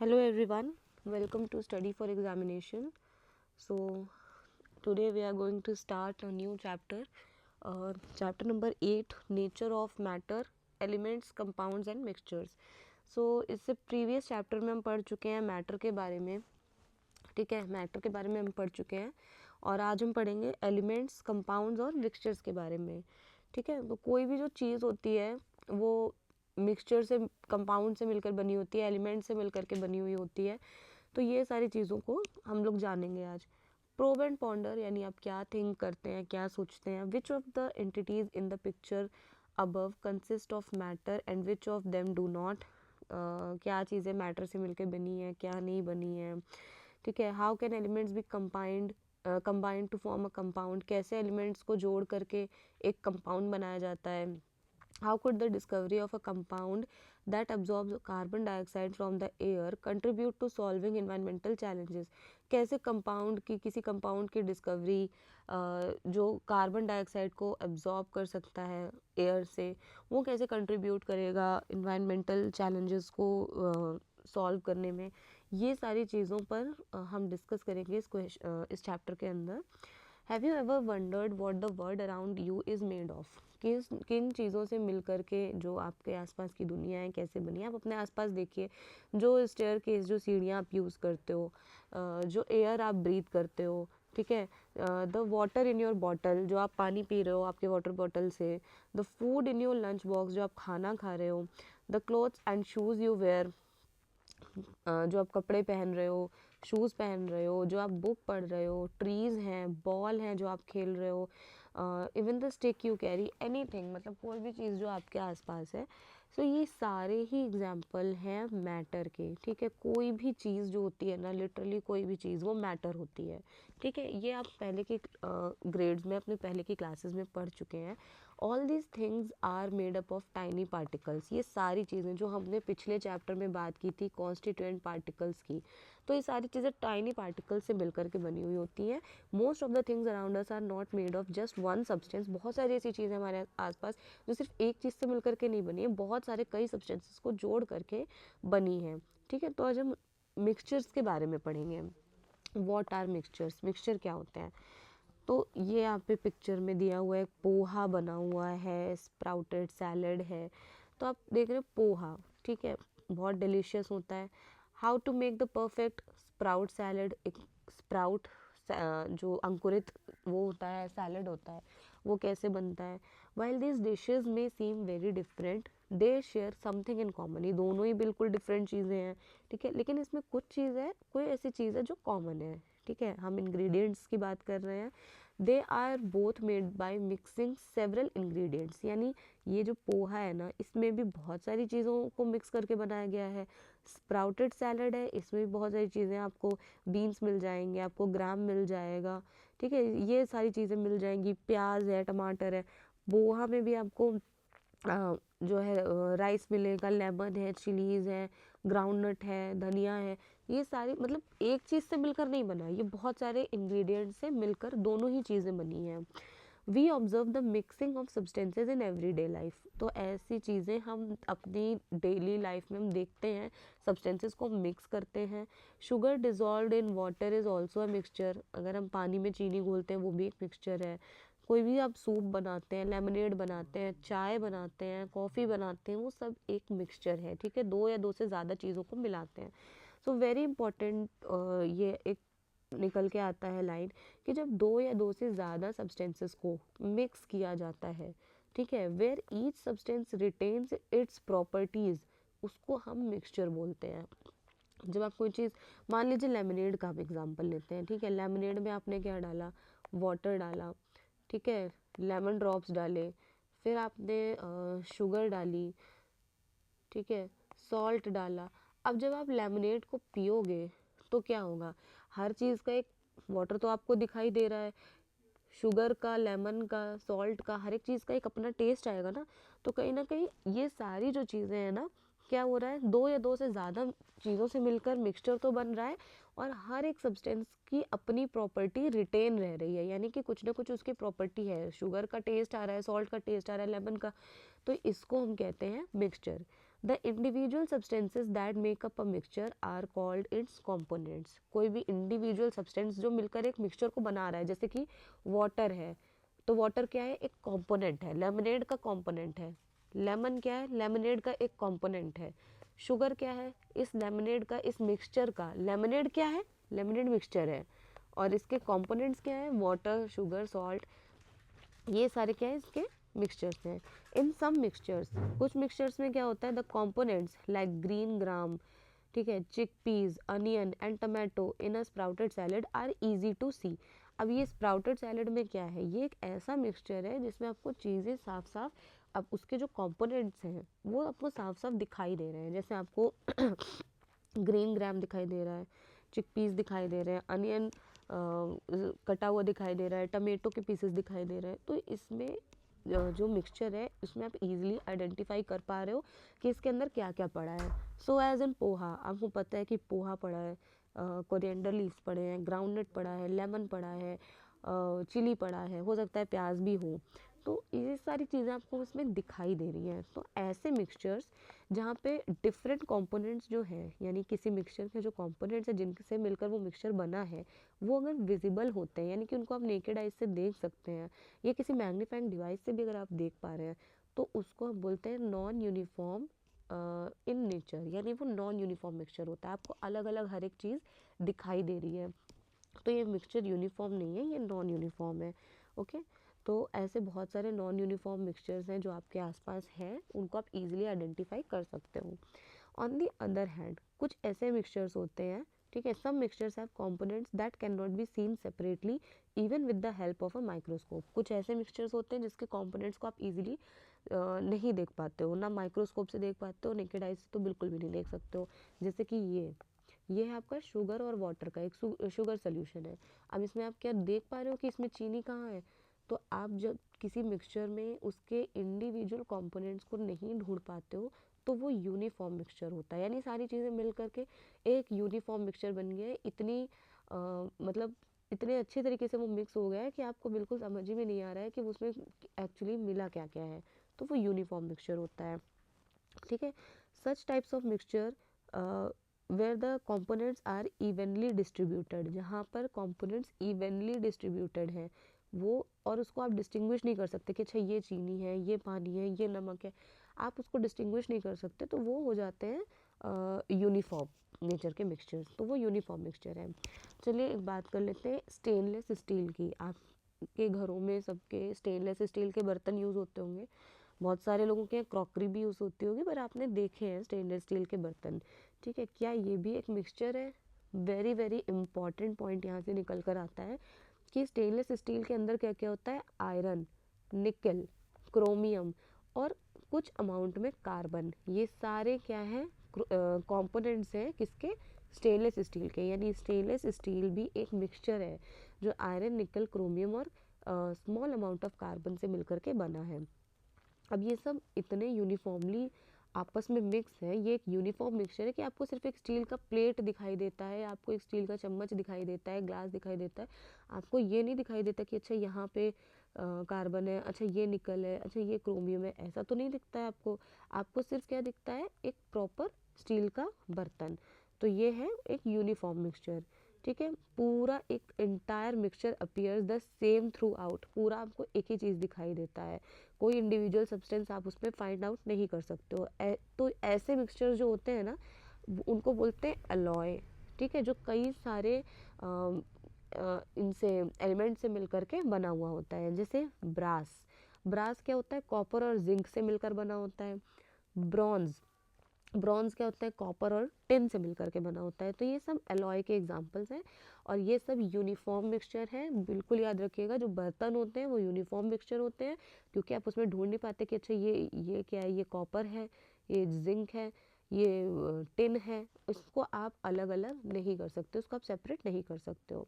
Hello everyone, welcome to Study for Examination. So, today we are going to start a new chapter, chapter number 8, Nature of Matter, Elements, Compounds and Mixtures. So, इससे previous chapter में हम पढ़ चुके हैं matter के बारे में, ठीक है, मैटर के बारे में हम पढ़ चुके हैं और आज हम पढ़ेंगे एलिमेंट्स, कंपाउंड्स और मिक्सचर्स के बारे में, ठीक है। तो कोई भी जो चीज़ होती है वो मिक्सचर से, कंपाउंड से मिलकर बनी होती है, एलिमेंट से मिलकर के बनी हुई होती है। तो ये सारी चीज़ों को हम लोग जानेंगे आज। प्रोब एंड पॉन्डर यानी आप क्या थिंक करते हैं, क्या सोचते हैं। Which of the entities in the picture above consist of matter and which of them do not. क्या चीज़ें मैटर से मिलकर बनी है, क्या नहीं बनी है, ठीक है। How can elements be combined to form a compound, कैसे एलिमेंट्स को जोड़ करके एक कंपाउंड बनाया जाता है। How could the discovery of a compound that absorbs carbon dioxide from the air contribute to solving environmental challenges? कैसे कंपाउंड की, किसी कंपाउंड की डिस्कवरी जो कार्बन डाइऑक्साइड को एब्जॉर्ब कर सकता है एयर से, वो कैसे कंट्रीब्यूट करेगा इन्वायरमेंटल चैलेंजेस को सॉल्व करने में। ये सारी चीज़ों पर हम डिस्कस करेंगे इस चैप्टर के अंदर। Have you ever wondered what the world around you is made of. किन चीज़ों से मिल कर के जो आपके आसपास की दुनिया है कैसे बनी है। आप अपने आसपास देखिए, जो स्टेयरकेस, जो सीढ़ियाँ आप यूज़ करते हो, जो एयर आप ब्रीथ करते हो, ठीक है, the water in your bottle, जो आप पानी पी रहे हो आपके वाटर बॉटल से, the food in your lunch box, जो आप खाना खा रहे हो, the clothes and shoes you wear, जो आप कपड़े पहन रहे हो, शूज़ पहन रहे हो, जो आप बुक पढ़ रहे हो, ट्रीज़ हैं, बॉल हैं जो आप खेल रहे हो, even the stick you carry, anything, मतलब कोई भी चीज़ जो आपके आसपास है। सो ये सारे ही एग्जाम्पल हैं मैटर के, ठीक है। कोई भी चीज़ जो होती है ना, लिटरली कोई भी चीज़, वो मैटर होती है, ठीक है। ये आप पहले के ग्रेड्स में, अपने पहले की क्लासेस में पढ़ चुके हैं। All these things are made up of tiny particles. ये सारी चीज़ें जो हमने पिछले चैप्टर में बात की थी कॉन्स्टिट्यूएंट पार्टिकल्स की, तो ये सारी चीज़ें टाइनी पार्टिकल्स से मिलकर के बनी हुई होती हैं। Most of the things around us are not made of just one substance. बहुत सारी ऐसी चीज़ें हमारे आसपास जो सिर्फ एक चीज़ से मिलकर के नहीं बनी है, बहुत सारे कई सब्सटेंसेस को जोड़ करके बनी है, ठीक है। तो आज हम मिक्सचर्स के बारे में पढ़ेंगे। वॉट आर मिक्सचर्स, मिक्सचर क्या होते हैं। तो ये यहाँ पे पिक्चर में दिया हुआ है, पोहा बना हुआ है, स्प्राउटेड सैलड है। तो आप देख रहे हो पोहा, ठीक है, बहुत डिलीशियस होता है। How to make the perfect sprout salad. एक स्प्राउट जो अंकुरित वो होता है, सैलड होता है, वो कैसे बनता है। वाइल दिस डिशेज में seem very different, they share something in common. ये दोनों ही बिल्कुल डिफरेंट चीज़ें हैं, ठीक है, लेकिन इसमें कुछ चीज़ है, कोई ऐसी चीज़ है जो कॉमन है, ठीक है। हम इंग्रेडिएंट्स की बात कर रहे हैं। They are both made by mixing several ingredients, यानी ये जो पोहा है ना, इसमें भी बहुत सारी चीज़ों को मिक्स करके बनाया गया है। स्प्राउटेड सैलड है, इसमें भी बहुत सारी चीज़ें, आपको बीन्स मिल जाएंगे, आपको ग्राम मिल जाएगा, ठीक है, ये सारी चीज़ें मिल जाएंगी, प्याज है, टमाटर है। पोहा में भी आपको जो है राइस मिलेगा, लेमन है, चिलीज़ है, ग्राउंडनट है, धनिया है। ये सारी, मतलब एक चीज़ से मिलकर नहीं बना, ये बहुत सारे इंग्रेडिएंट्स से मिलकर दोनों ही चीज़ें बनी हैं। We observe the mixing of substances in everyday life. तो ऐसी चीज़ें हम अपनी डेली लाइफ में हम देखते हैं, सब्सटेंसेस को मिक्स करते हैं। Sugar dissolved in water is also a mixture. अगर हम पानी में चीनी घोलते हैं वो भी एक मिक्सचर है। कोई भी आप सूप बनाते हैं, लेमनेड बनाते हैं, चाय बनाते हैं, कॉफ़ी बनाते हैं, वो सब एक मिक्सचर है, ठीक है। दो या दो से ज़्यादा चीज़ों को मिलाते हैं। सो वेरी इंपॉर्टेंट, ये एक निकल के आता है लाइन, कि जब दो या दो से ज़्यादा सब्सटेंसेस को मिक्स किया जाता है, ठीक है, where each substance retains its properties, उसको हम मिक्सचर बोलते हैं। जब आप कोई चीज़, मान लीजिए लेमनेड का आप एग्जांपल लेते हैं, ठीक है। लेमनेड में आपने क्या डाला, वाटर डाला, ठीक है, लेमन ड्रॉप्स डाले, फिर आपने शुगर डाली, ठीक है, सॉल्ट डाला। अब जब आप लेमनेड को पियोगे तो क्या होगा, हर चीज़ का एक, वाटर तो आपको दिखाई दे रहा है, शुगर का, लेमन का, सॉल्ट का, हर एक चीज़ का एक अपना टेस्ट आएगा ना। तो कहीं ना कहीं ये सारी जो चीज़ें हैं ना, क्या हो रहा है, दो या दो से ज़्यादा चीज़ों से मिलकर मिक्सचर तो बन रहा है, और हर एक सब्सटेंस की अपनी प्रॉपर्टी रिटेन रह रही है, यानी कि कुछ ना कुछ उसकी प्रॉपर्टी है। शुगर का टेस्ट आ रहा है, सॉल्ट का टेस्ट आ रहा है, लेमन का, तो इसको हम कहते हैं mixture. The individual substances that make up a mixture are called its components. कोई भी इंडिविजुअल सब्सटेंस जो मिलकर एक मिक्सचर को बना रहा है, जैसे कि वाटर है, तो वाटर क्या है, एक कॉम्पोनेंट है, लेमनेड का कॉम्पोनेंट है। लेमन क्या है, लेमनेड का एक कॉम्पोनेंट है। शुगर क्या है, इस लेमनेड का, इस मिक्सचर का, लेमनेड क्या है, लेमनेड मिक्सचर है, और इसके कॉम्पोनेंट्स क्या है, वाटर, शुगर, सॉल्ट, ये सारे क्या है इसके मिक्सचर्स हैं। इन सम मिक्सचर्स, कुछ मिक्सचर्स में क्या होता है, the components like green gram, ठीक है, chickpeas, onion and tomato in a sprouted salad are easy to see. अब ये स्प्राउटेड सैलेड में क्या है, ये एक ऐसा मिक्सचर है जिसमें आपको चीज़ें साफ साफ, अब उसके जो कॉम्पोनेंट्स हैं वो आपको साफ साफ दिखाई दे रहे हैं। जैसे आपको ग्रीन ग्राम दिखाई दे रहा है, चिकपीस दिखाई दे रहे हैं, अनियन कटा हुआ दिखाई दे रहा है, टमेटो के पीसेस दिखाई दे रहे हैं। तो इसमें जो मिक्सचर है उसमें आप इजीली आइडेंटिफाई कर पा रहे हो कि इसके अंदर क्या क्या पड़ा है। सो एज एन पोहा, आपको पता है कि पोहा पड़ा है, कोरिएंडर लीव्स पड़े हैं, ग्राउंडनट पड़ा है, लेमन पड़ा है, चिली पड़ा है, हो सकता है प्याज भी हो। तो ये सारी चीज़ें आपको उसमें दिखाई दे रही हैं। तो ऐसे मिक्सचर्स जहाँ पे डिफरेंट कंपोनेंट्स जो हैं, यानी किसी मिक्सचर के जो कंपोनेंट्स हैं जिनसे मिलकर वो मिक्सचर बना है, वो अगर विजिबल होते हैं, यानी कि उनको आप नेकेड आइज से देख सकते हैं, या किसी मैग्नीफाइंग डिवाइस से भी अगर आप देख पा रहे हैं, तो उसको हम बोलते हैं नॉन यूनिफॉर्म इन नेचर, यानी वो नॉन यूनिफॉर्म मिक्सचर होता है। आपको अलग अलग हर एक चीज़ दिखाई दे रही है, तो ये मिक्सचर यूनिफॉर्म नहीं है, ये नॉन यूनिफॉर्म है। ओके, तो ऐसे बहुत सारे नॉन यूनिफॉर्म मिक्सचर्स हैं जो आपके आसपास हैं, उनको आप इजीली आइडेंटिफाई कर सकते हो। ऑन दी अदर हैंड कुछ ऐसे मिक्सचर्स होते हैं, ठीक है, some mixtures have components that can not be seen separately even with the help of a microscope. कुछ ऐसे मिक्सचर्स होते हैं जिसके कंपोनेंट्स को आप इजीली नहीं देख पाते हो, ना माइक्रोस्कोप से देख पाते हो, नेकेड आई से तो बिल्कुल भी नहीं देख सकते हो। जैसे कि ये है आपका शुगर और वाटर का एक शुगर सोल्यूशन है। अब इसमें आप क्या देख पा रहे हो कि इसमें चीनी कहाँ है। तो आप जब किसी मिक्सचर में उसके इंडिविजुअल कंपोनेंट्स को नहीं ढूंढ पाते हो, तो वो यूनिफॉर्म मिक्सचर होता है, यानी सारी चीज़ें मिल करके एक यूनिफॉर्म मिक्सचर बन गया है। इतनी मतलब इतने अच्छे तरीके से वो मिक्स हो गया है कि आपको बिल्कुल समझ ही में नहीं आ रहा है कि उसमें एक्चुअली मिला क्या क्या है। तो वो यूनिफॉर्म मिक्सचर होता है, ठीक है। Such types of mixture where the components are evenly distributed, जहाँ पर कंपोनेंट्स इवनली डिस्ट्रीब्यूटेड हैं वो, और उसको आप डिस्टिंग्विश नहीं कर सकते कि अच्छा ये चीनी है, ये पानी है, ये नमक है, आप उसको डिस्टिंग्विश नहीं कर सकते, तो वो हो जाते हैं यूनिफॉर्म नेचर के मिक्सचर्स, तो वो यूनिफॉर्म मिक्सचर है। चलिए एक बात कर लेते हैं स्टेनलेस स्टील की। आपके घरों में सबके स्टेनलेस स्टील के बर्तन यूज़ होते होंगे, बहुत सारे लोगों के यहाँ क्रॉकरी भी यूज़ होती होगी, पर आपने देखे हैं स्टेनलेस स्टील के बर्तन, ठीक है। क्या ये भी एक मिक्सचर है? वेरी वेरी इंपॉर्टेंट पॉइंट यहाँ से निकल कर आता है कि स्टेनलेस स्टील के अंदर क्या क्या होता है, आयरन, निकल, क्रोमियम और कुछ अमाउंट में कार्बन, ये सारे क्या हैं, कंपोनेंट्स हैं किसके, स्टेनलेस स्टील के। यानी स्टेनलेस स्टील भी एक मिक्सचर है जो आयरन, निकल, क्रोमियम और स्मॉल अमाउंट ऑफ कार्बन से मिलकर के बना है। अब ये सब इतने यूनिफॉर्मली आपस में मिक्स है, ये एक यूनिफॉर्म मिक्सचर है कि आपको सिर्फ एक स्टील का प्लेट दिखाई देता है, आपको एक स्टील का चम्मच दिखाई देता है, ग्लास दिखाई देता है, आपको ये नहीं दिखाई देता कि अच्छा यहाँ पे कार्बन है, अच्छा ये निकल है, अच्छा ये क्रोमियम है, ऐसा तो नहीं दिखता है आपको। आपको सिर्फ क्या दिखता है, एक प्रॉपर स्टील का बर्तन। तो ये है एक यूनिफॉर्म मिक्सचर, ठीक है। पूरा एक entire mixture appears the same through out, पूरा आपको एक ही चीज़ दिखाई देता है, कोई इंडिविजुअल सब्सटेंस आप उसमें फाइंड आउट नहीं कर सकते हो। तो ऐसे मिक्सचर जो होते हैं ना, उनको बोलते हैं अलॉय, ठीक है, जो कई सारे इनसे एलिमेंट से मिलकर के बना हुआ होता है। जैसे ब्रास, ब्रास क्या होता है, कॉपर और जिंक से मिलकर बना होता है। ब्रॉन्ज, ब्रॉन्ज क्या होता है, कॉपर और टिन से मिलकर के बना होता है। तो ये सब एलॉय के एग्जांपल्स हैं, और ये सब यूनिफॉर्म मिक्सचर है। बिल्कुल याद रखिएगा, जो बर्तन होते हैं वो यूनिफॉर्म मिक्सचर होते हैं, क्योंकि आप उसमें ढूंढ नहीं पाते कि अच्छा ये क्या है, ये कॉपर है, ये जिंक है, ये टिन है, इसको आप अलग अलग नहीं कर सकते, उसको आप सेपरेट नहीं कर सकते हो।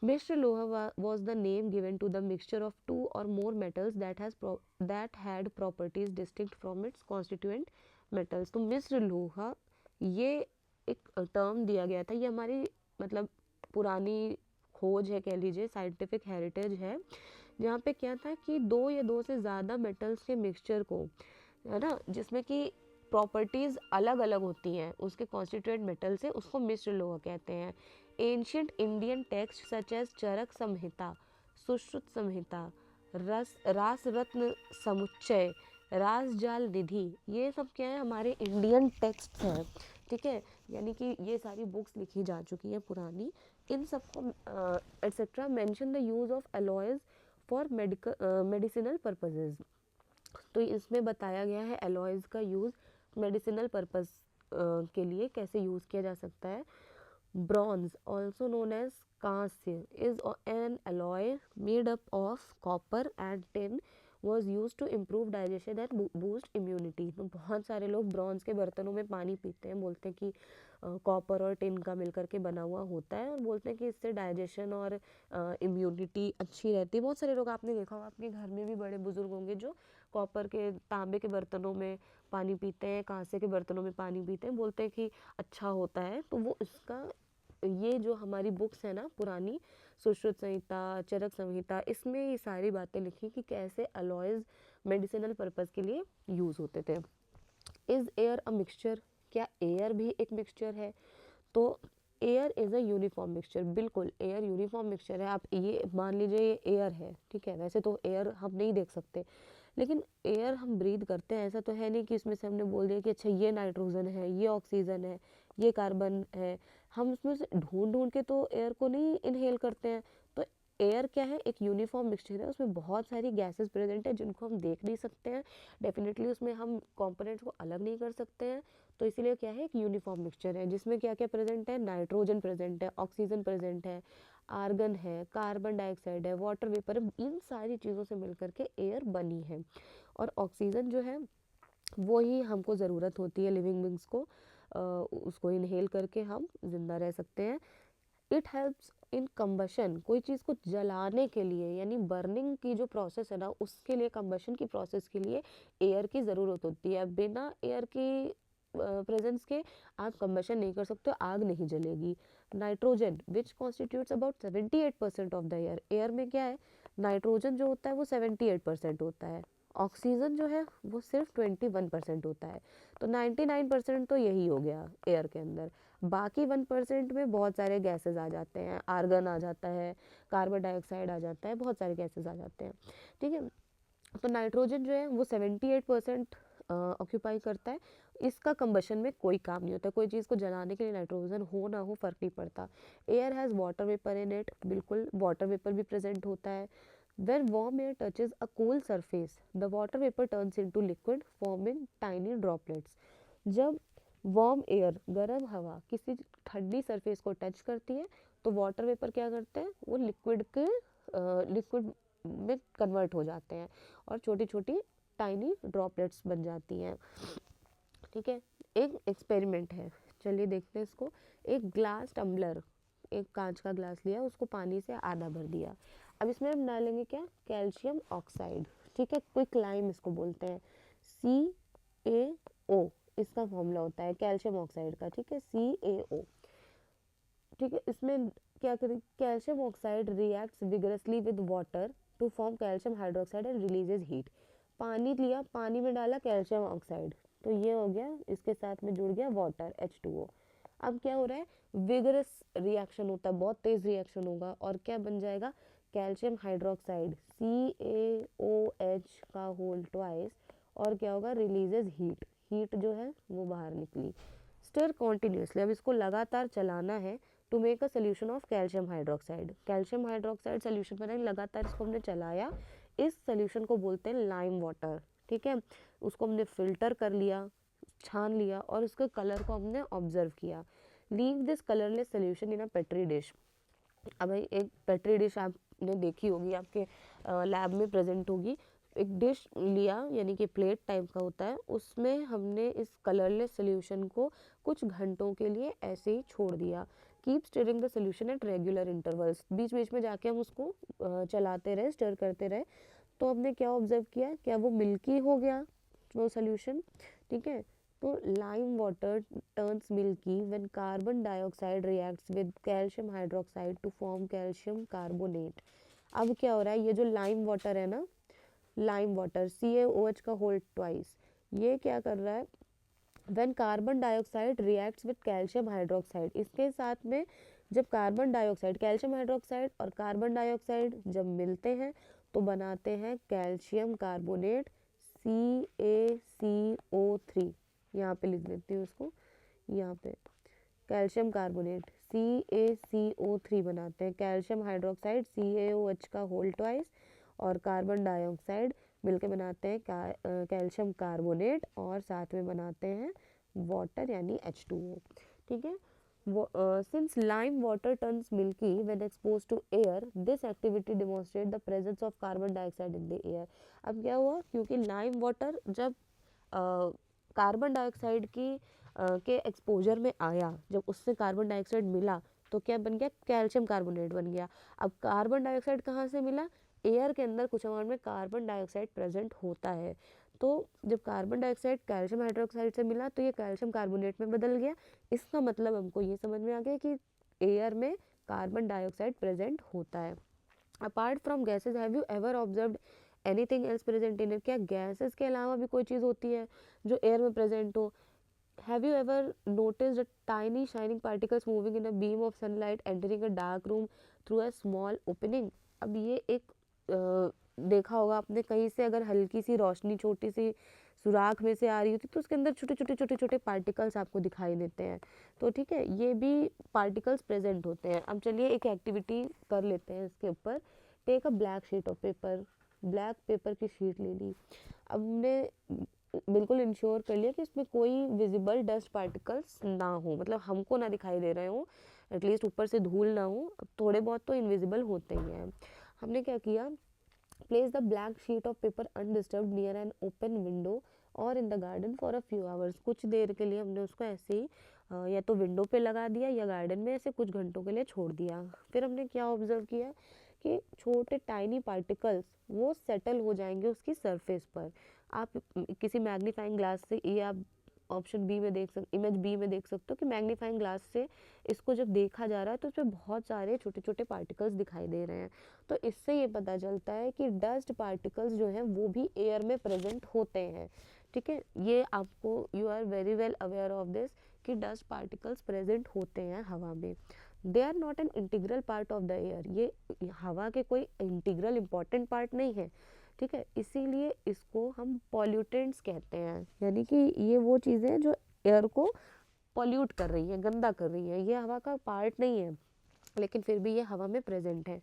Mixed Loha was the name given to the mixture of two or more metals that had properties distinct from its constituent metals। तो मिश्र लोहा, ये एक टर्म दिया गया था, ये हमारी मतलब पुरानी खोज है, कह लीजिए साइंटिफिक हेरिटेज है, जहाँ पे क्या था कि दो या दो से ज़्यादा मेटल्स के मिक्सचर को, है ना, जिसमें कि प्रॉपर्टीज़ अलग अलग होती हैं उसके कॉन्स्टिट्यूएंट मेटल से, उसको मिश्र लोहा कहते हैं। Ancient Indian text such as Charaka Samhita, Sushruta Samhita, Rasa Ratna समुच्चय, रास जाल निधि, ये सब क्या है, हमारे इंडियन टेक्स्ट हैं, ठीक है। यानी कि ये सारी बुक्स लिखी जा चुकी हैं पुरानी। इन सबको etcetera mention the use of alloys for medicinal purposes. तो इसमें बताया गया है एलॉयज़ का यूज़ मेडिसिनल पर्पस के लिए कैसे यूज़ किया जा सकता है। ब्रॉन्ज ऑल्सो नोन एज कांस्य is an alloy made up of copper and tin was use to improve digestion and boost immunity. तो बहुत सारे लोग ब्रॉन्ज के बर्तनों में पानी पीते हैं, बोलते हैं कि कॉपर और टिन का मिलकर के बना हुआ होता है, और बोलते हैं कि इससे डाइजेशन और इम्यूनिटी अच्छी रहती है। बहुत सारे लोग आपने देखा होगा, आपके घर में भी बड़े बुजुर्ग होंगे जो कॉपर के, तांबे के बर्तनों में पानी पीते हैं, कांसे के बर्तनों में पानी पीते हैं, बोलते हैं कि अच्छा होता है। तो वो इसका, ये जो हमारी बुक्स है ना पुरानी, सुश्रुत संहिता, चरक संहिता, इसमें ये सारी बातें लिखी कि कैसे अलॉयज मेडिसिनल पर्पस के लिए यूज़ होते थे। इज़ एयर अ मिक्सचर, क्या एयर भी एक मिक्सचर है? तो air is a uniform mixture, बिल्कुल एयर यूनिफॉर्म मिक्सचर है। आप ये मान लीजिए ये एयर है, ठीक है, वैसे तो एयर हम नहीं देख सकते, लेकिन एयर हम ब्रीद करते हैं। ऐसा तो है नहीं कि इसमें से हमने बोल दिया कि अच्छा ये नाइट्रोजन है, ये ऑक्सीजन है, ये कार्बन है। हम उसमें से ढूंढ ढूंढ के तो एयर को नहीं इनहेल करते हैं। तो एयर क्या है, एक यूनिफॉर्म मिक्सचर है, उसमें बहुत सारी गैसेस प्रेजेंट है जिनको हम देख नहीं सकते हैं। डेफिनेटली उसमें हम कंपोनेंट्स को अलग नहीं कर सकते हैं। तो इसीलिए क्या है, एक यूनिफॉर्म मिक्सचर है जिसमें क्या क्या प्रेजेंट है, नाइट्रोजन प्रेजेंट है, ऑक्सीजन प्रेजेंट है, आर्गन है, कार्बन डाइऑक्साइड है, वाटर वेपर है। इन सारी चीज़ों से मिलकर के एयर बनी है। और ऑक्सीजन जो है वो ही हमको ज़रूरत होती है लिविंग बींग्स को, उसको इनहेल करके हम जिंदा रह सकते हैं। इट हेल्प्स इन कंबशन, कोई चीज़ को जलाने के लिए, यानी बर्निंग की जो प्रोसेस है ना, उसके लिए, कंबशन की प्रोसेस के लिए एयर की ज़रूरत होती है। बिना एयर की प्रेजेंस के आप कंबशन नहीं कर सकते, आग नहीं जलेगी। Nitrogen which constitutes about 78% of the air, air में क्या है, नाइट्रोजन जो होता है वो 78% होता है, ऑक्सीजन जो है वो सिर्फ 21% होता है। तो 99% तो यही हो गया एयर के अंदर। बाकी 1% में बहुत सारे गैसेस आ जाते हैं, आर्गन आ जाता है, कार्बन डाइऑक्साइड आ जाता है, बहुत सारे गैसेस आ जाते हैं, ठीक है। तो नाइट्रोजन जो है वो 78% ऑक्यूपाई करता है। इसका कंबशन में कोई काम नहीं होता, कोई चीज़ को जलाने के लिए नाइट्रोजन हो ना हो फ़र्क नहीं पड़ता। Air has water vapour in it, बिल्कुल वाटर वेपर भी प्रेजेंट होता है। When warm air touches a cool surface, the water vapor turns into liquid, forming tiny droplets. जब वार्म एयर, गर्म हवा किसी ठंडी सरफेस को टच करती है तो वाटर वेपर क्या करते हैं, वो लिक्विड में कन्वर्ट हो जाते हैं और छोटी छोटी टाइनी ड्रॉपलेट्स बन जाती हैं, ठीक है। एक एक्सपेरिमेंट है, चलिए देखते हैं इसको। एक ग्लास टम्बलर, एक कांच का ग्लास लिया, उसको पानी से आधा भर दिया। अब इसमें हम डालेंगे क्या, कैल्शियम ऑक्साइड, ठीक है, क्विक लाइम इसको बोलते हैं, CaO इसका फॉर्मूला होता है कैल्शियम ऑक्साइड का, ठीक है, CaO, ठीक है। इसमें क्या करें, calcium oxide reacts vigorously with water to form calcium hydroxide and releases heat. पानी लिया, पानी में डाला कैल्शियम ऑक्साइड, तो ये हो गया, इसके साथ में जुड़ गया वाटर H2O। अब क्या हो रहा है, विगरस रिएक्शन होता है, बहुत तेज रिएक्शन होगा, और क्या बन जाएगा, कैल्शियम हाइड्रोक्साइड CaOH का होल ट्वाइस, और क्या होगा, रिलीजेज हीट, हीट जो है वो बाहर निकली। स्टर कॉन्टिन्यूसली, अब इसको लगातार चलाना है to make a solution of calcium hydroxide. Calcium hydroxide solution बनाने, लगातार इसको हमने चलाया, इस सोल्यूशन को बोलते हैं लाइम वाटर, ठीक है। उसको हमने फिल्टर कर लिया, छान लिया, और उसके कलर को हमने ऑब्जर्व किया। Leave this colourless solution in a petri dish. अब भाई एक पेट्री डिश आपने देखी होगी, आपके लैब में प्रेजेंट होगी। एक डिश लिया, यानी कि प्लेट टाइप का होता है, उसमें हमने इस कलरलेस सोल्यूशन को कुछ घंटों के लिए ऐसे ही छोड़ दिया। Keep stirring the solution at regular intervals, बीच बीच में जाके हम उसको चलाते रहे, स्टर करते रहे। तो हमने क्या ऑब्जर्व किया, क्या वो मिल्की हो गया वो सोल्यूशन, ठीक है। तो lime water turns milky when carbon dioxide reacts with calcium hydroxide to form calcium carbonate. अब क्या हो रहा है, ये जो लाइम वाटर है ना, लाइम वाटर CaOH का होल ट्वाइस, ये क्या कर रहा है, when carbon dioxide reacts with calcium hydroxide, इसके साथ में जब कार्बन डाइऑक्साइड, कैल्शियम हाइड्रोक्साइड और कार्बन डाइऑक्साइड जब मिलते हैं तो बनाते हैं कैल्शियम कार्बोनेट CaCO3। यहाँ पे लिख देती हूँ उसको, यहाँ पे कैल्शियम कार्बोनेट CaCO3 बनाते हैं, कैल्शियम हाइड्रोक्साइड CaOH का होल ट्वाइस और कार्बन डाइऑक्साइड मिलके बनाते हैं कैल्शियम कार्बोनेट और साथ में बनाते हैं वाटर यानी H2O। ठीक है। Since lime water turns milky when exposed to air, this activity demonstrates the presence of carbon dioxide in the air। अब क्या हुआ, क्योंकि लाइम वाटर जब कार्बन डाइऑक्साइड की के एक्सपोजर में आया, जब उससे कार्बन डाइऑक्साइड मिला तो क्या बन गया, कैल्शियम कार्बोनेट बन गया। अब कार्बन डाइऑक्साइड कहाँ से मिला, एयर के अंदर कुछ अमाउंट में कार्बन डाइऑक्साइड प्रेजेंट होता है। तो जब कार्बन डाइऑक्साइड कैल्शियम हाइड्रोक्साइड से मिला तो ये कैल्शियम कार्बोनेट में बदल गया। इसका मतलब हमको ये समझ में आ गया कि एयर में कार्बन डाइऑक्साइड प्रेजेंट होता है। Apart from gases, have you ever observed anything else present in air, क्या गैसेज के अलावा भी कोई चीज़ होती है जो एयर में प्रेजेंट हो। Have you ever noticed a tiny shining particles moving in a beam of sunlight entering a dark room through a small opening? अब ये एक देखा होगा आपने, कहीं से अगर हल्की सी रोशनी छोटी सी सुराख में से आ रही होती तो उसके अंदर छोटे छोटे छोटे छोटे पार्टिकल्स आपको दिखाई देते हैं। तो ठीक है, ये भी पार्टिकल्स प्रेजेंट होते हैं। अब चलिए एक एक्टिविटी कर लेते हैं इसके ऊपर। Take a black sheet of paper, black paper की शीट ले ली। अब हमने बिल्कुल इंश्योर कर लिया कि इसमें कोई विजिबल डस्ट पार्टिकल्स ना हो, मतलब हमको ना दिखाई दे रहे हो, एटलीस्ट ऊपर से धूल ना हो। थोड़े बहुत तो इनविजिबल होते ही हैं। हमने क्या किया, place the black sheet of paper undisturbed near an open window और in the garden for a few hours. कुछ देर के लिए हमने उसको ऐसे ही या तो विंडो पे लगा दिया या गार्डन में ऐसे कुछ घंटों के लिए छोड़ दिया। फिर हमने क्या ऑब्जर्व किया कि छोटे टाइनी पार्टिकल्स वो सेटल हो जाएंगे उसकी सरफेस पर। आप किसी मैग्नीफाइंग ग्लास से, ये आप ऑप्शन बी में देख सकते, इमेज बी में देख सकते हो कि मैग्नीफाइंग ग्लास से इसको जब देखा जा रहा है तो उसमें बहुत सारे छोटे छोटे पार्टिकल्स दिखाई दे रहे हैं। तो इससे ये पता चलता है कि डस्ट पार्टिकल्स जो हैं वो भी एयर में प्रेजेंट होते हैं। ठीक है, ये आपको, you are very well aware of this कि डस्ट पार्टिकल्स प्रेजेंट होते हैं हवा में। They are not an integral part of the air, ये हवा के कोई इंटीग्रल इम्पॉर्टेंट पार्ट नहीं है। ठीक है, इसीलिए इसको हम पॉल्यूटेंट्स कहते हैं, यानी कि ये वो चीज़ें हैं जो एयर को पॉल्यूट कर रही हैं, गंदा कर रही हैं। ये हवा का पार्ट नहीं है लेकिन फिर भी ये हवा में प्रेजेंट है।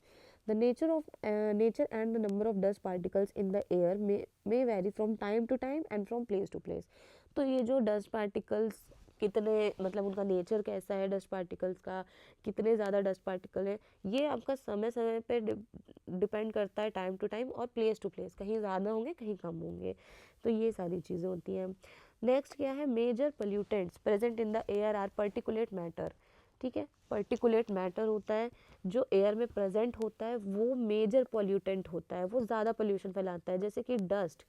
The nature and the number of dust particles in the air may vary from time to time and from place to place. तो ये जो डस्ट पार्टिकल्स कितने, मतलब उनका नेचर कैसा है डस्ट पार्टिकल्स का, कितने ज़्यादा डस्ट पार्टिकल है, ये आपका समय समय पे डिपेंड करता है, टाइम टू टाइम और प्लेस टू प्लेस, कहीं ज़्यादा होंगे कहीं कम होंगे। तो ये सारी चीज़ें होती हैं। नेक्स्ट क्या है, major pollutants present in the air are particulate matter. ठीक है, पर्टिकुलेट मैटर होता है जो एयर में प्रेजेंट होता है, वो मेजर पोल्यूटेंट होता है, वो ज़्यादा पोल्यूशन फैलाता है। जैसे कि dust,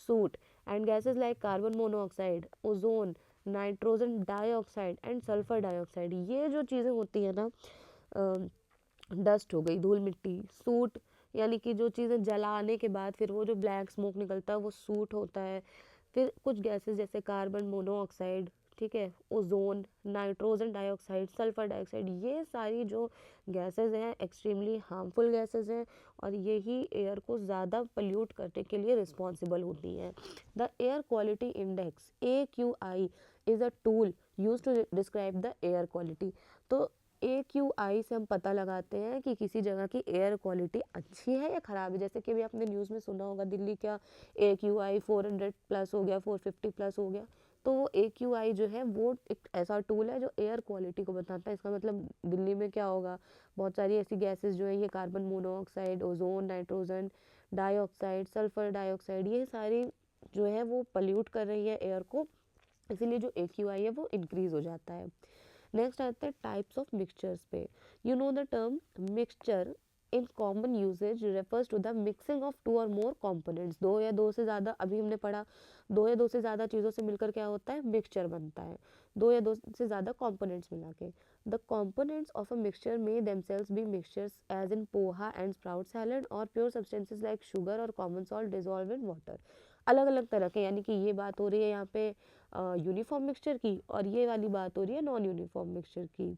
suit and gases like carbon monoxide, ozone, nitrogen dioxide and sulphur dioxide. ये जो चीज़ें होती हैं ना, डस्ट हो गई, धूल मिट्टी, सूट यानी कि जो चीज़ें जलाने के बाद फिर वो जो ब्लैक स्मोक निकलता है वो सूट होता है। फिर कुछ गैसेस जैसे कार्बन मोनोऑक्साइड, ठीक है, ozone, nitrogen dioxide, sulphur dioxide, ये सारी जो गैसेस हैं एक्सट्रीमली हार्मफुल गैसेस हैं और यही एयर को ज़्यादा पोल्यूट करने के लिए रिस्पॉन्सिबल होती हैं। The air quality index AQI is a tool use to describe the air quality. तो AQI से हम पता लगाते हैं कि किसी जगह की एयर क्वालिटी अच्छी है या ख़राब है। जैसे कि अभी आपने न्यूज़ में सुना होगा दिल्ली का AQI 400 प्लस हो गया, 450 प्लस हो गया। तो वो AQI जो है वो एक ऐसा टूल है जो एयर क्वालिटी को बताता है। इसका मतलब दिल्ली में क्या होगा, बहुत सारी ऐसी गैसेस जो है, ये carbon monoxide, ozone, nitrogen dioxide, sulphur dioxide, ये सारी जो है वो पल्यूट कर रही है एयर को, इसीलिए जो AQI है वो इंक्रीज हो जाता है। नेक्स्ट आता है टाइप्स ऑफ मिक्सचर्स पे। You know the term mixture in common usage refers to the mixing of two और मोर कंपोनेंट्स। दो या दो से ज़्यादा, अभी हमने पढ़ा, दो या दो से ज़्यादा चीज़ों से मिलकर क्या होता है, मिक्सचर बनता है, दो या दो से ज़्यादा कंपोनेंट्स मिला के। The components of a mixture may themselves be mixtures as in poha and sprout salad और प्योर सब्सटेंसेस लाइक शुगर और common salt dissolve in water. अलग अलग तरह के, यानी कि ये बात हो रही है यहाँ पे यूनिफॉर्म मिक्सचर की, और ये वाली बात हो रही है नॉन यूनिफॉर्म मिक्सचर की।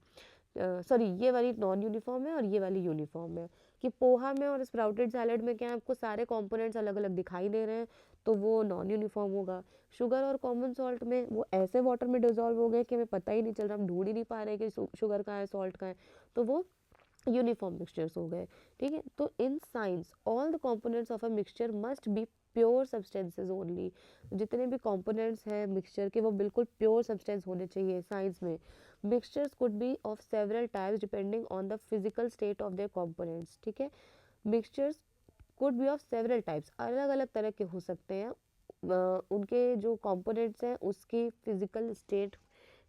सॉरी, ये वाली नॉन यूनिफॉर्म है और ये वाली यूनिफॉर्म है। कि पोहा में और स्प्राउटेड सैलेड में क्या आपको सारे कंपोनेंट्स अलग अलग दिखाई दे रहे हैं, तो वो नॉन यूनिफॉर्म होगा। शुगर और कॉमन सॉल्ट में वो ऐसे वाटर में डिजोल्व हो गए कि हमें पता ही नहीं चल रहा, हम ढूंढ ही नहीं पा रहे कि शुगर कहाँ है सॉल्ट कहाँ है, तो वो यूनिफॉर्म मिक्सचर्स हो गए। ठीक है, तो in science all the components of a mixture must be pure substances only. जितने भी कंपोनेंट्स हैं मिक्सचर के वो बिल्कुल प्योर सब्सटेंस होने चाहिए साइंस में। Mixtures could be of several types depending on the physical state of their components. ठीक है, mixtures could be of several types, अलग अलग तरह के हो सकते हैं। उनके जो कंपोनेंट्स हैं उसकी फिजिकल स्टेट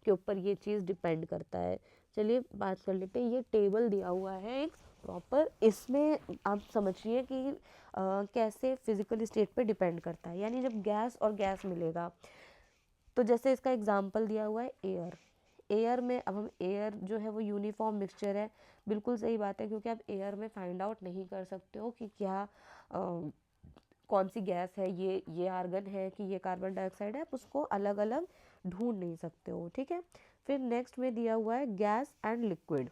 के ऊपर ये चीज़ डिपेंड करता है। चलिए बात कर लेते हैं, ये टेबल दिया हुआ है एक प्रॉपर, इसमें आप समझिए कि कैसे फिजिकल स्टेट पे डिपेंड करता है। यानी जब गैस और गैस मिलेगा, तो जैसे इसका एग्जांपल दिया हुआ है एयर। एयर में अब हम एयर जो है वो यूनिफॉर्म मिक्सचर है, बिल्कुल सही बात है, क्योंकि आप एयर में फाइंड आउट नहीं कर सकते हो कि क्या कौन सी गैस है, ये आर्गन है कि ये कार्बन डाइऑक्साइड है, आप उसको अलग अलग ढूंढ नहीं सकते हो। ठीक है, फिर नेक्स्ट में दिया हुआ है गैस एंड लिक्विड।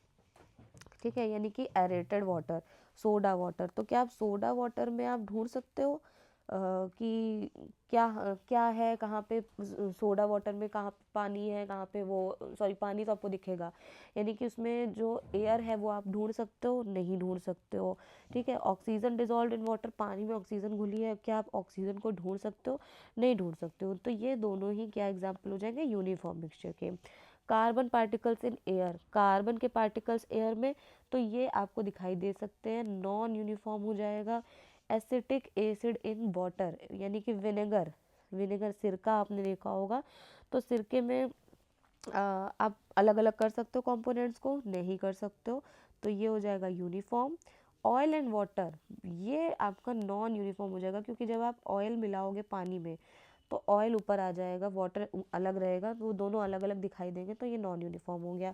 ठीक है, यानी कि एरेटेड वाटर, सोडा वाटर। तो क्या आप सोडा वाटर में आप ढूंढ सकते हो कि क्या क्या है, कहाँ पे सोडा वाटर में कहाँ पे पानी है, कहाँ पे वो, सॉरी पानी तो आपको दिखेगा, यानी कि उसमें जो एयर है वो आप ढूंढ सकते हो, नहीं ढूंढ सकते हो। ठीक है, ऑक्सीजन डिजॉल्व इन वाटर, पानी में ऑक्सीजन घुली है, क्या आप ऑक्सीजन को ढूंढ सकते हो, नहीं ढूंढ सकते हो। तो ये दोनों ही क्या एग्जाम्पल हो जाएंगे यूनिफॉर्म मिक्सचर के। Carbon particles in air, carbon के पार्टिकल्स एयर में, तो ये आपको दिखाई दे सकते हैं, नॉन यूनिफॉर्म हो जाएगा। एसिटिक एसिड इन वाटर, यानी कि विनेगर, विनेगर सिरका आपने देखा होगा, तो सिरके में आप अलग अलग कर सकते हो कंपोनेंट्स को, नहीं कर सकते हो, तो ये हो जाएगा यूनिफॉर्म। ऑयल एंड वाटर, ये आपका नॉन यूनिफॉर्म हो जाएगा, क्योंकि जब आप ऑयल मिलाओगे पानी में तो ऑयल ऊपर आ जाएगा, वाटर अलग रहेगा, तो वो दोनों अलग अलग दिखाई देंगे, तो ये नॉन यूनिफॉर्म हो गया।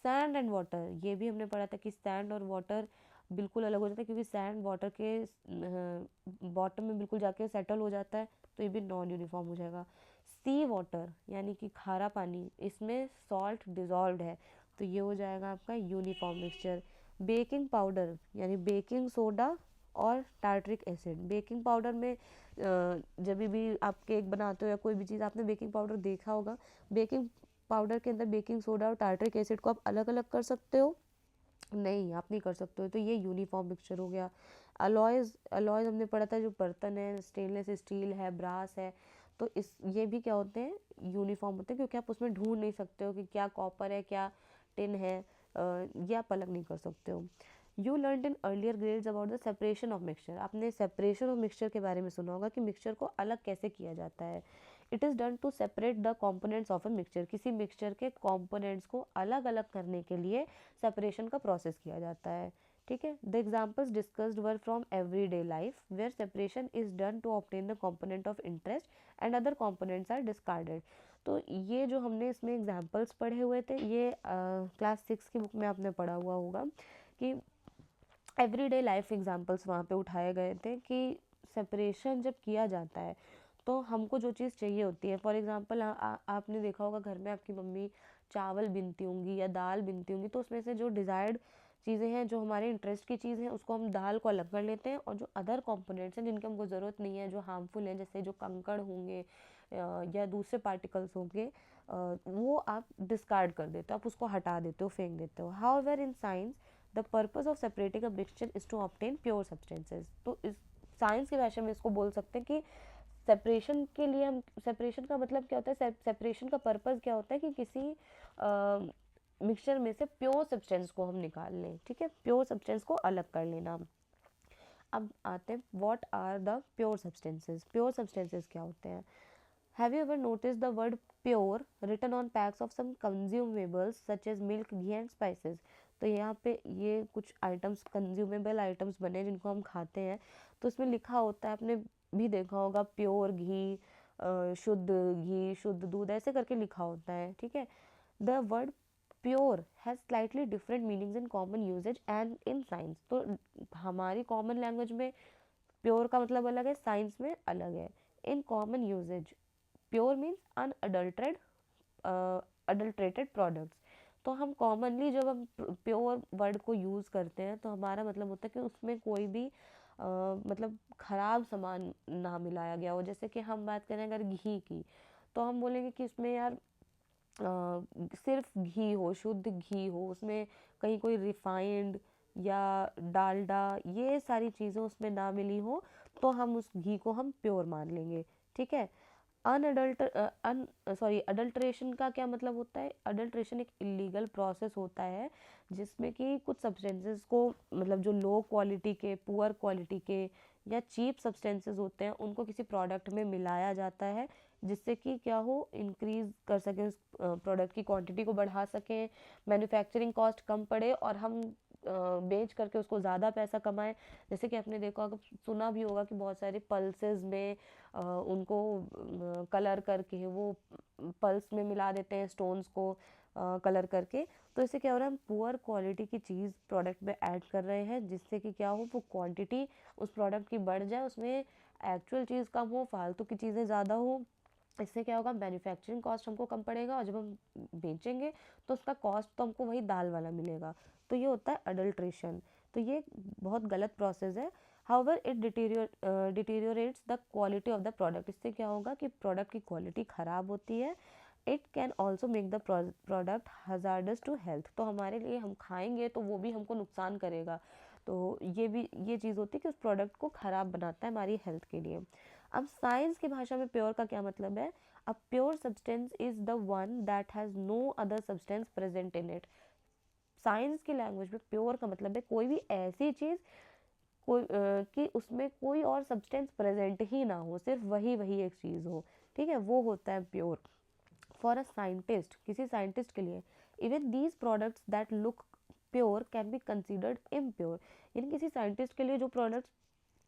सैंड एंड वाटर, ये भी हमने पढ़ा था कि सैंड और वाटर बिल्कुल अलग हो जाता है, क्योंकि सैंड वाटर के बॉटम में बिल्कुल जाके सेटल हो जाता है, तो ये भी नॉन यूनिफॉर्म हो जाएगा। सी वाटर, यानी कि खारा पानी, इसमें सॉल्ट डिजॉल्व है, तो ये हो जाएगा आपका यूनिफॉर्म मिक्सचर। बेकिंग पाउडर, यानी बेकिंग सोडा और टार्ट्रिक एसिड। बेकिंग पाउडर में जब भी आप केक बनाते हो या कोई भी चीज़, आपने बेकिंग पाउडर देखा होगा, बेकिंग पाउडर के अंदर बेकिंग सोडा और टार्ट्रिक एसिड को आप अलग अलग कर सकते हो, नहीं आप नहीं कर सकते हो, तो ये यूनिफॉर्म मिक्सचर हो गया। अलॉयज़, अलॉयज़ हमने पढ़ा था, जो बर्तन है, स्टेनलेस स्टील है, ब्रास है, तो इस ये भी क्या होते हैं, यूनिफॉर्म होते हैं, क्योंकि आप उसमें ढूंढ नहीं सकते हो कि क्या कॉपर है क्या टिन है, ये आप अलग नहीं कर सकते हो। You learn in earlier grades about the separation of mixture, आपने सेपरेशन ऑफ मिक्सचर के बारे में सुना होगा कि मिक्सचर को अलग कैसे किया जाता है। It is done to separate the components of a mixture, किसी मिक्सचर के कॉम्पोनेंट्स को अलग अलग करने के लिए सेपरेशन का प्रोसेस किया जाता है। ठीक है, the examples discussed were from every day life where separation is done to obtain the component of interest and other components are discarded. तो ये जो हमने इसमें एग्जाम्पल्स पढ़े हुए थे, ये क्लास 6 की बुक में आपने पढ़ा हुआ होगा कि एवरीडे लाइफ एग्जांपल्स वहाँ पे उठाए गए थे कि सेपरेशन जब किया जाता है तो हमको जो चीज़ चाहिए होती है, फॉर एग्जांपल आपने देखा होगा घर में आपकी मम्मी चावल बीनती होंगी या दाल बीनती होंगी, तो उसमें से जो डिज़ायर्ड चीज़ें हैं, जो हमारे इंटरेस्ट की चीज़ है, उसको हम दाल को अलग कर लेते हैं, और जो अदर कंपोनेंट्स हैं जिनकी हमको ज़रूरत नहीं है, जो हार्मफुल हैं, जैसे जो कंकड़ होंगे या दूसरे पार्टिकल्स होंगे, वो आप डिस्कार्ड कर देते हो, आप उसको हटा देते हो, फेंक देते हो। However in science the purpose of separating a mixture is to obtain pure substances, तो इस साइंस की भाषा में इसको बोल सकते हैं कि सेपरेशन के लिए हम, सेपरेशन का मतलब क्या होता है, सेपरेशन का पर्पज क्या होता है कि किसी मिक्सचर में से प्योर सब्सटेंस को हम निकाल लें। ठीक है, प्योर सब्सटेंस को अलग कर लेना। अब आते हैं what are the pure substances, pure substances क्या होते हैं। Have you ever noticed the word pure written on packs of some consumables such as milk, ghee and spices? तो यहाँ पे ये कुछ आइटम्स, कंज्यूमेबल आइटम्स बने जिनको हम खाते हैं, तो उसमें लिखा होता है, आपने भी देखा होगा, प्योर घी, शुद्ध घी, शुद्ध दूध, ऐसे करके लिखा होता है। ठीक है, the word pure has slightly different meanings in common usage and in science. तो हमारी कॉमन लैंग्वेज में प्योर का मतलब अलग है, साइंस में अलग है। In common usage pure means adulterated products. तो हम कॉमनली जब हम प्योर वर्ड को यूज़ करते हैं तो हमारा मतलब होता है कि उसमें कोई भी मतलब ख़राब सामान ना मिलाया गया हो। जैसे कि हम बात करें अगर घी की, तो हम बोलेंगे कि इसमें यार सिर्फ घी हो, शुद्ध घी हो, उसमें कहीं कोई रिफाइंड या डालडा ये सारी चीज़ें उसमें ना मिली हो, तो हम उस घी को हम प्योर मान लेंगे। ठीक है। अडल्ट्रेशन का क्या मतलब होता है? अडल्ट्रेशन एक इलीगल प्रोसेस होता है जिसमें कि कुछ सब्सटेंसेस को, मतलब जो लो क्वालिटी के, पुअर क्वालिटी के या चीप सब्सटेंसेस होते हैं, उनको किसी प्रोडक्ट में मिलाया जाता है जिससे कि क्या हो, इंक्रीज कर सके, उस प्रोडक्ट की क्वांटिटी को बढ़ा सकें, मैन्युफैक्चरिंग कॉस्ट कम पड़े और हम बेच करके उसको ज़्यादा पैसा कमाएं। जैसे कि आपने देखा होगा, सुना भी होगा कि बहुत सारे पल्सेस में उनको कलर करके वो पल्स में मिला देते हैं स्टोन्स को कलर करके। तो इससे क्या हो रहा है, हम पुअर क्वालिटी की चीज़ प्रोडक्ट में ऐड कर रहे हैं जिससे कि क्या हो, वो क्वांटिटी उस प्रोडक्ट की बढ़ जाए, उसमें एक्चुअल चीज़ कम हो, फालतू की चीज़ें ज़्यादा हो। इससे क्या होगा, मैन्युफैक्चरिंग कॉस्ट हमको कम पड़ेगा और जब हम बेचेंगे तो उसका कॉस्ट तो हमको वही दाल वाला मिलेगा। तो ये होता है अडल्ट्रेशन। तो ये बहुत गलत प्रोसेस है। However it deteriorates the quality of the product. इससे क्या होगा कि प्रोडक्ट की क्वालिटी ख़राब होती है। It can also make the product hazardous to health. तो हमारे लिए, हम खाएंगे तो वो भी हमको नुकसान करेगा। तो ये चीज़ होती है कि उस प्रोडक्ट को ख़राब बनाता है हमारी हेल्थ के लिए। अब साइंस की भाषा में प्योर का क्या मतलब है? A pure substance is the one that has no other substance present in it. Science की लैंग्वेज में प्योर का मतलब है कोई भी ऐसी चीज़ कि उसमें कोई और सब्सटेंस प्रेजेंट ही ना हो, सिर्फ वही वही एक चीज़ हो। ठीक है, वो होता है प्योर। फॉर अ साइंटिस्ट, किसी साइंटिस्ट के लिए, even these products that look pure can be considered impure. यानी किसी साइंटिस्ट के लिए जो प्रोडक्ट्स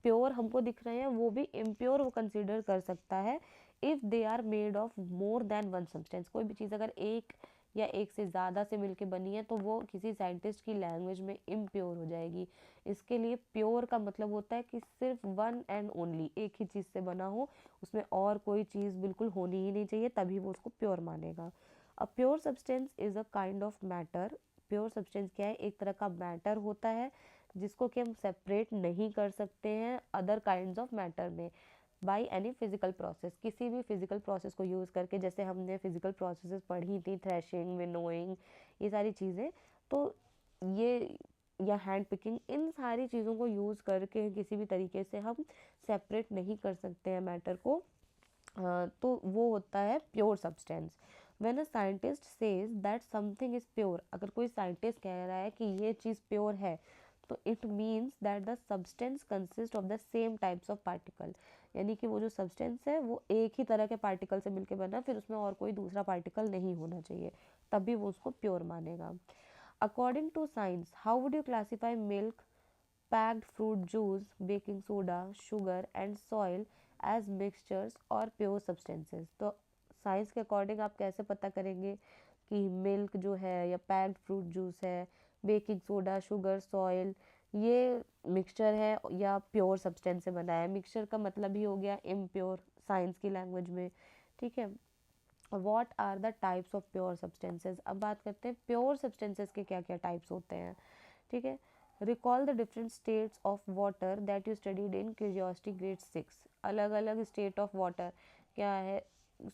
प्योर हमको दिख रहे हैं वो भी इम्प्योर वो कंसिडर कर सकता है, if they are made of more than one substance. कोई भी चीज़ अगर एक या एक से ज़्यादा से मिलके बनी है तो वो किसी साइंटिस्ट की लैंग्वेज में इम्प्योर हो जाएगी। इसके लिए प्योर का मतलब होता है कि सिर्फ वन एंड ओनली एक ही चीज़ से बना हो, उसमें और कोई चीज़ बिल्कुल होनी ही नहीं चाहिए, तभी वो उसको प्योर मानेगा। अ pure substance is a kind of matter. Pure substance क्या है? एक तरह का मैटर होता है जिसको कि हम सेपरेट नहीं कर सकते हैं अदर काइंड्स ऑफ मैटर में बाय एनी फिजिकल प्रोसेस। किसी भी फिजिकल प्रोसेस को यूज़ करके, जैसे हमने फिजिकल प्रोसेसेस पढ़ी थी, थ्रेशिंग, विनोइंग, ये सारी चीज़ें, तो ये या हैंड पिकिंग, इन सारी चीज़ों को यूज़ करके किसी भी तरीके से हम सेपरेट नहीं कर सकते हैं मैटर को। तो वो होता है pure substance. When a scientist says that something is pure, अगर कोई साइंटिस्ट कह रहा है कि ये चीज़ प्योर है, तो it means that the substance consist of the same types of particle. यानी कि वो जो सब्सटेंस है वो एक ही तरह के पार्टिकल से मिलकर बना, फिर उसमें और कोई दूसरा पार्टिकल नहीं होना चाहिए, तभी वो उसको प्योर मानेगा। According to science, how would you classify milk, packed fruit juice, baking soda, sugar and soil as mixtures और pure substances? तो साइंस के अकॉर्डिंग आप कैसे पता करेंगे कि मिल्क जो है या पैक्ड फ्रूट जूस है, बेकिंग सोडा, शुगर, सॉइल, ये मिक्सचर है या प्योर सब्सटेंस से बना है? मिक्सचर का मतलब ही हो गया इम्प्योर साइंस की लैंग्वेज में। ठीक है। What are the types of pure substances? अब बात करते हैं प्योर सब्सटेंसेज के क्या क्या टाइप्स होते हैं। ठीक है। Recall the different states of water that you studied in curiosity grade 6। अलग अलग स्टेट ऑफ वाटर क्या है?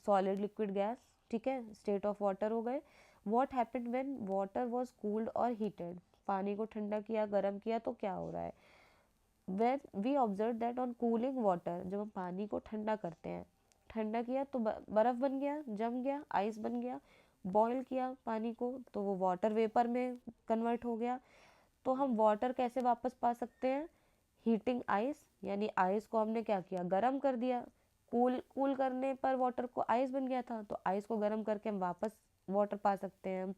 Solid, liquid, gas. ठीक है, स्टेट ऑफ वाटर हो गए। What happened when water was cooled और हीटेड? पानी को ठंडा किया, गर्म किया तो क्या हो रहा है? When we observe that on cooling water, जब हम पानी को ठंडा करते हैं, ठंडा किया तो बर्फ़ बन गया, जम गया, आइस बन गया। बॉयल किया पानी को तो वो वाटर वेपर में कन्वर्ट हो गया। तो हम वाटर कैसे वापस पा सकते हैं? हीटिंग आइस, यानी आइस को हमने क्या किया, गर्म कर दिया। कूल करने पर वाटर को आइस बन गया था, तो आइस को गर्म करके हम वापस वाटर पा सकते हैं।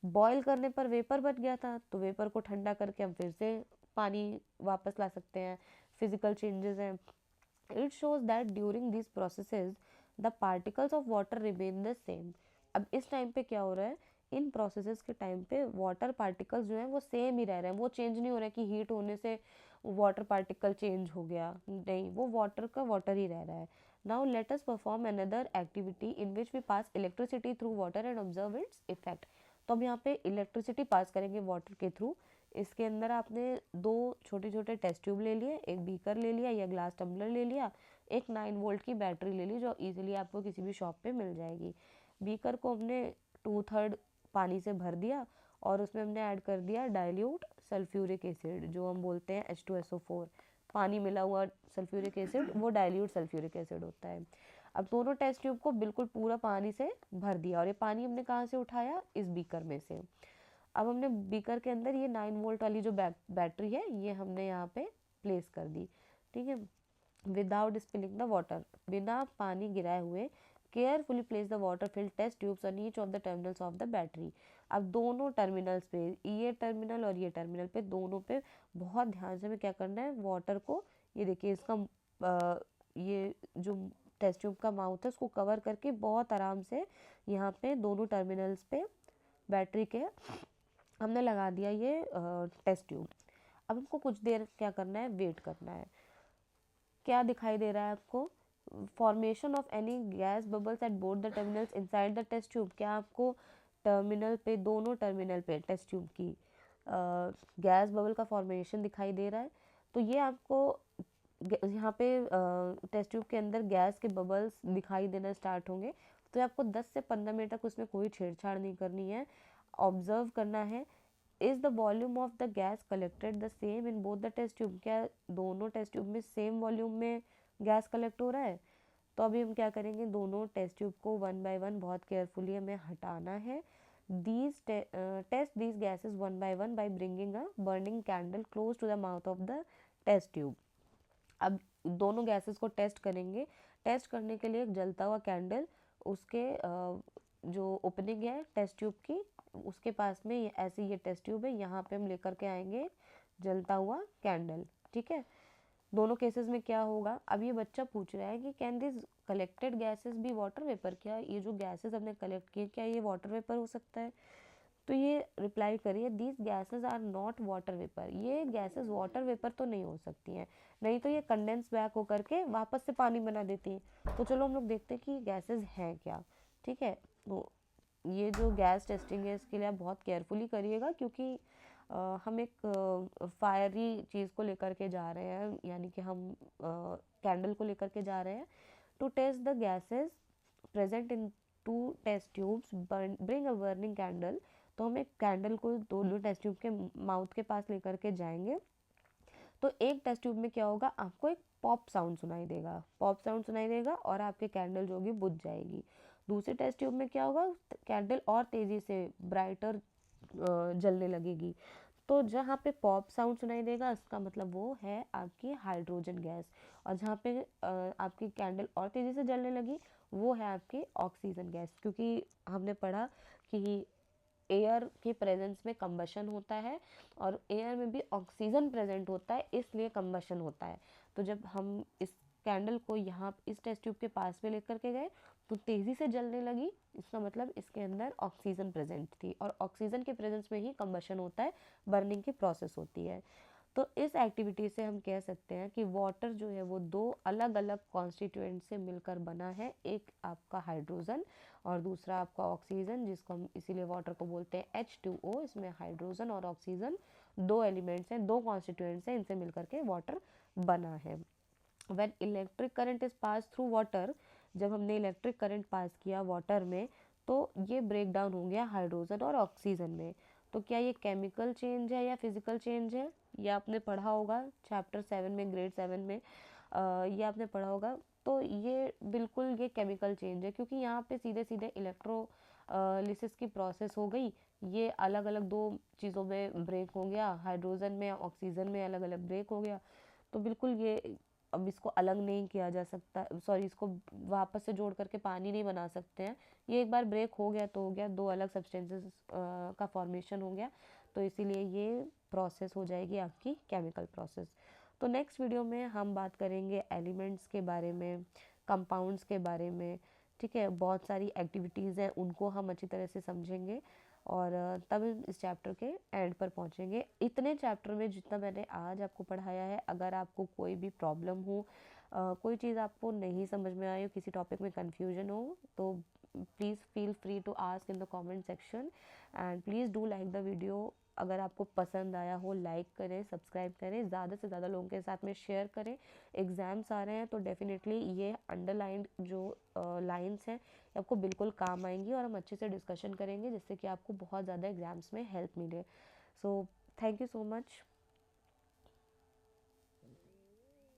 बॉयल करने पर वेपर बन गया था, तो वेपर को ठंडा करके हम फिर से पानी वापस ला सकते हैं। फिजिकल चेंजेस हैं। It shows that during this processes the particles of water remain the same. अब इस टाइम पे क्या हो रहा है, इन प्रोसेसेस के टाइम पे वाटर पार्टिकल्स जो हैं वो सेम ही रह रहे हैं, वो चेंज नहीं हो रहा है कि हीट होने से वाटर पार्टिकल चेंज हो गया, नहीं, वो वाटर का वाटर ही रह रहा है। Now let us perform another activity in which we pass electricity through water and observe its effect. तो अब यहाँ पे इलेक्ट्रिसिटी पास करेंगे वाटर के थ्रू। इसके अंदर आपने 2 छोटे छोटे टेस्ट ट्यूब ले लिए, एक बीकर ले लिया या ग्लास टम्बलर ले लिया, एक 9 वोल्ट की बैटरी ले ली जो इजीली आपको किसी भी शॉप पे मिल जाएगी। बीकर को हमने 2/3 पानी से भर दिया और उसमें हमने ऐड कर दिया डाइल्यूट सल्फ्यूरिक एसिड, जो हम बोलते हैं H2SO4। पानी मिला हुआ सल्फ्यूरिक एसिड वो डाइल्यूट सल्फ्यूरिक एसिड होता है। अब दोनों टेस्ट ट्यूब को बिल्कुल पूरा पानी से भर दिया और ये पानी हमने कहाँ से उठाया, इस बीकर में से। अब हमने बीकर के अंदर ये 9 वोल्ट वाली जो बैटरी है ये हमने यहाँ पे प्लेस कर दी, ठीक है। विदाउट स्पिलिंग द वाटर, बिना पानी गिराए हुए carefully place the water filled test tubes on each of the terminals of the battery. अब दोनों टर्मिनल्स पे, ये टर्मिनल और ये टर्मिनल पे, दोनों पे बहुत ध्यान से हमें क्या करना है, वाटर को, ये देखिए इसका ये जो टेस्ट ट्यूब का माउथ है उसको कवर करके बहुत आराम से यहाँ पे दोनों टर्मिनल्स पे बैटरी के हमने लगा दिया ये टेस्ट ट्यूब। अब हमको कुछ देर क्या करना है, वेट करना है। क्या दिखाई दे रहा है आपको, formation of any gas bubbles at both the terminals inside the test tube. क्या आपको टर्मिनल पे, दोनों टर्मिनल पे टेस्ट ट्यूब की गैस बबल का फॉर्मेशन दिखाई दे रहा है? तो ये आपको यहाँ पे टेस्ट ट्यूब के अंदर गैस के बबल्स दिखाई देना स्टार्ट होंगे तो आपको 10 से 15 मिनट तक उसमें कोई छेड़छाड़ नहीं करनी है, ऑब्जर्व करना है। Is the volume of the gas collected the same in both the test tube, क्या दोनों टेस्ट ट्यूब में सेम वॉल्यूम में गैस कलेक्ट हो रहा है? तो अभी हम क्या करेंगे, दोनों टेस्ट ट्यूब को 1 बाय 1 बहुत केयरफुली हमें हटाना है। Test these gases 1 by 1 by bringing a burning candle close to the mouth of the test tube. अब दोनों गैसेस को टेस्ट करेंगे। टेस्ट करने के लिए एक जलता हुआ कैंडल उसके जो ओपनिंग है टेस्ट ट्यूब की उसके पास में ऐसे ये टेस्ट ट्यूब है, यहाँ पे हम लेकर के आएंगे जलता हुआ कैंडल, ठीक है। दोनों केसेस में क्या होगा, अब ये बच्चा पूछ रहा है कि can this collected gases be water vapour, क्या ये जो गैसेस हमने कलेक्ट किए क्या ये वाटर वेपर हो सकता है? तो ये रिप्लाई करिए, these gases are not water vapour, ये गैसेस वाटर वेपर तो नहीं हो सकती हैं, नहीं तो ये कंडेंस बैक होकर के वापस से पानी बना देती हैं। तो चलो हम लोग देखते हैं कि गैसेस हैं क्या, ठीक है। तो ये जो गैस टेस्टिंग है इसके लिए आप बहुत केयरफुली करिएगा क्योंकि हम एक फायरी चीज़ को लेकर के जा रहे हैं, यानी कि हम कैंडल को लेकर के जा रहे हैं। To test the gases present in 2 test tubes bring a burning candle. तो हम एक कैंडल को दोनों टेस्ट ट्यूब के माउथ के पास लेकर के जाएंगे। तो एक टेस्ट ट्यूब में क्या होगा, आपको एक पॉप साउंड सुनाई देगा, पॉप साउंड सुनाई देगा और आपकी कैंडल जो होगी बुझ जाएगी। दूसरे टेस्ट ट्यूब में क्या होगा, कैंडल और तेज़ी से ब्राइटर जलने लगेगी। तो जहाँ पे पॉप साउंड सुनाई देगा इसका मतलब वो है आपकी हाइड्रोजन गैस, और जहाँ पे आपकी कैंडल और तेज़ी से जलने लगी वो है आपकी ऑक्सीजन गैस, क्योंकि हमने पढ़ा कि एयर के प्रेजेंस में कंबशन होता है और एयर में भी ऑक्सीजन प्रेजेंट होता है, इसलिए कंबशन होता है। तो जब हम इस कैंडल को यहाँ इस टेस्ट ट्यूब के पास में लेकर के गए तो तेज़ी से जलने लगी, इसका मतलब इसके अंदर ऑक्सीजन प्रेजेंट थी और ऑक्सीजन के प्रेजेंस में ही कंबशन होता है, बर्निंग की प्रोसेस होती है। तो इस एक्टिविटी से हम कह सकते हैं कि वाटर जो है वो 2 अलग अलग कॉन्स्टिट्यूएंट से मिलकर बना है, एक आपका हाइड्रोजन और दूसरा आपका ऑक्सीजन, जिसको हम इसीलिए वाटर को बोलते हैं H2O। इसमें हाइड्रोजन और ऑक्सीजन 2 एलिमेंट्स हैं, 2 कॉन्स्टिट्यूएंट्स हैं, इनसे मिलकर के वाटर बना है। When electric current is pass through water, जब हमने इलेक्ट्रिक करंट पास किया वाटर में तो ये ब्रेक डाउन हो गया हाइड्रोजन और ऑक्सीजन में। तो क्या ये केमिकल चेंज है या फिजिकल चेंज है, ये आपने पढ़ा होगा चैप्टर 7 में, ग्रेड 7 में ये आपने पढ़ा होगा। तो ये बिल्कुल ये केमिकल चेंज है क्योंकि यहाँ पे सीधे सीधे इलेक्ट्रोलिसिस की प्रोसेस हो गई, ये अलग अलग 2 चीज़ों में ब्रेक हो गया, हाइड्रोजन में ऑक्सीजन में अलग अलग ब्रेक हो गया। तो बिल्कुल ये अब इसको अलग नहीं किया जा सकता, सॉरी इसको वापस से जोड़ करके पानी नहीं बना सकते हैं, ये एक बार ब्रेक हो गया तो हो गया, 2 अलग सब्सटेंसेस का फॉर्मेशन हो गया, तो इसीलिए ये प्रोसेस हो जाएगी आपकी केमिकल प्रोसेस। तो नेक्स्ट वीडियो में हम बात करेंगे एलिमेंट्स के बारे में, कंपाउंड्स के बारे में, ठीक है। बहुत सारी एक्टिविटीज़ हैं उनको हम अच्छी तरह से समझेंगे और तब हम इस चैप्टर के एंड पर पहुंचेंगे। इतने चैप्टर में जितना मैंने आज आपको पढ़ाया है, अगर आपको कोई भी प्रॉब्लम हो कोई चीज़ आपको नहीं समझ में आई हो, किसी टॉपिक में कन्फ्यूजन हो, तो please feel free to ask in the comment section and please do like the video. अगर आपको पसंद आया हो लाइक करें, सब्सक्राइब करें, ज़्यादा से ज़्यादा लोगों के साथ में शेयर करें। एग्ज़ाम्स आ रहे हैं तो डेफिनेटली ये अंडरलाइंड जो लाइंस हैं आपको बिल्कुल काम आएंगी और हम अच्छे से डिस्कशन करेंगे जिससे कि आपको बहुत ज़्यादा एग्ज़ाम्स में हेल्प मिले। So thank you so much.